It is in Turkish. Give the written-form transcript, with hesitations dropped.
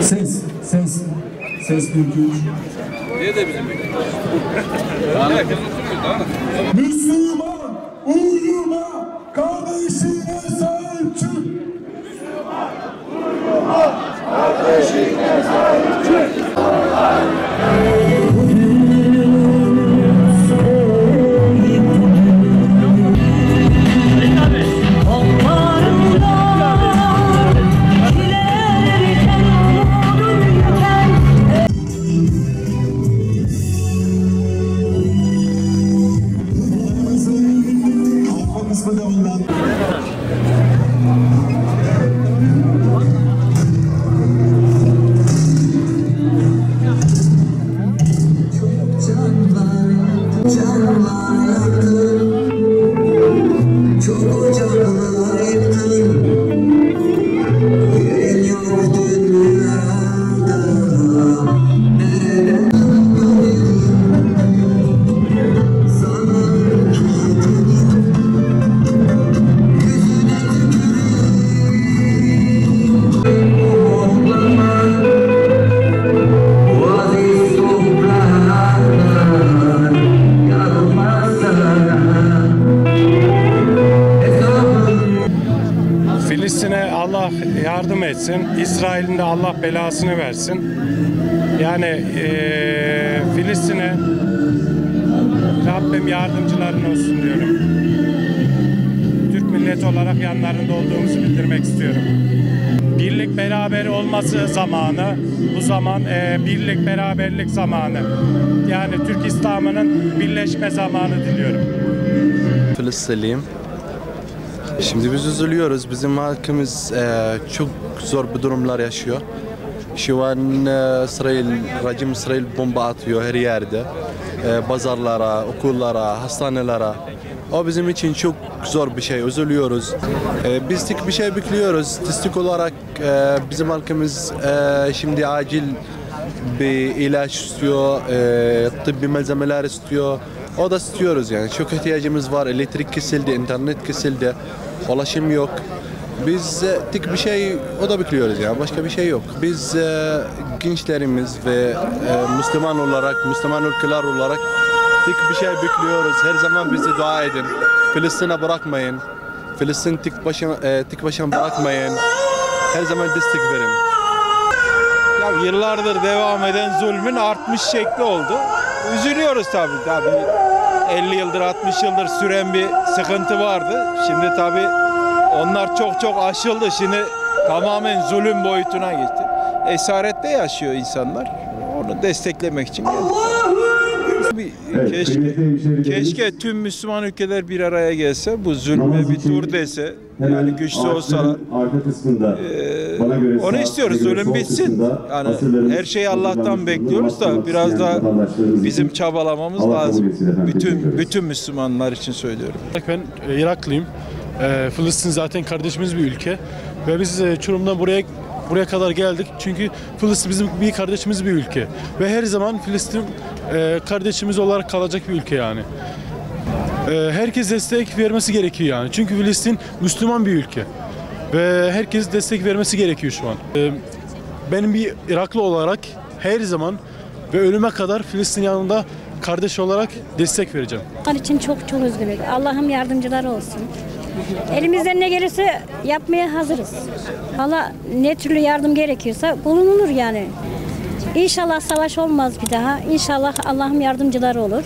Ses 1-2-3. Niye de bizim herkes oturuyor da. Müslüman uyuma, kardeşine sahip çık. Müslüman uyuma, kardeşine sahip çık. Filistin'e Allah yardım etsin, İsrail'in de Allah belasını versin. Yani Filistin'e Rabbim yardımcıların olsun diyorum. Türk milleti olarak yanlarında olduğumuzu bildirmek istiyorum. Birlik beraber olması zamanı, bu zaman birlik beraberlik zamanı. Yani Türk İslam'ının birleşme zamanı diliyorum. Filistinliyim. Şimdi biz üzülüyoruz. Bizim halkımız çok zor bir durumlar yaşıyor. Şu an rejim İsrail bomba atıyor her yerde. Pazarlara, okullara, hastanelere. O bizim için çok zor bir şey. Üzülüyoruz. Biz tek bir şey bekliyoruz. Destek olarak bizim halkımız şimdi acil bir ilaç istiyor, tıbbi malzemeler istiyor. O da istiyoruz yani. Çok ihtiyacımız var. Elektrik kesildi, internet kesildi. Ulaşım yok. Biz tek bir şey o da bekliyoruz yani. Başka bir şey yok. Biz gençlerimiz ve Müslüman olarak, Müslüman ülkeler olarak tek bir şey bekliyoruz. Her zaman bizi dua edin. Filistin'e bırakmayın. Filistin tek başına bırakmayın. Her zaman destek verin. Ya yıllardır devam eden zulmün artmış şekli oldu. Üzülüyoruz tabii. 50 yıldır, 60 yıldır süren bir sıkıntı vardı. Şimdi tabii onlar çok aşıldı. Şimdi tamamen zulüm boyutuna geçti. Esarette yaşıyor insanlar. Onu desteklemek için geldik. Keşke tüm Müslüman ülkeler bir araya gelse, bu zulme bir dur dese, yani güçlü olsalar. Onu istiyoruz, zulüm bitsin. Yani her şeyi Allah'tan bekliyoruz da biraz da bizim çabalamamız lazım. Bütün Müslümanlar için söylüyorum. Ben Iraklıyım. Filistin zaten kardeşimiz bir ülke ve biz Çorum'dan buraya kadar geldik çünkü Filistin bizim bir kardeşimiz bir ülke ve her zaman Filistin kardeşimiz olarak kalacak bir ülke yani. Herkes destek vermesi gerekiyor yani çünkü Filistin Müslüman bir ülke ve herkes destek vermesi gerekiyor şu an. Benim bir Iraklı olarak her zaman ve ölüme kadar Filistin yanında kardeş olarak destek vereceğim. Onun için çok üzgünüz. Allah'ım yardımcıları olsun. Elimizden ne gelirse yapmaya hazırız. Allah ne türlü yardım gerekiyorsa bulunulur yani. İnşallah savaş olmaz bir daha. İnşallah Allah'ım yardımcıları olur.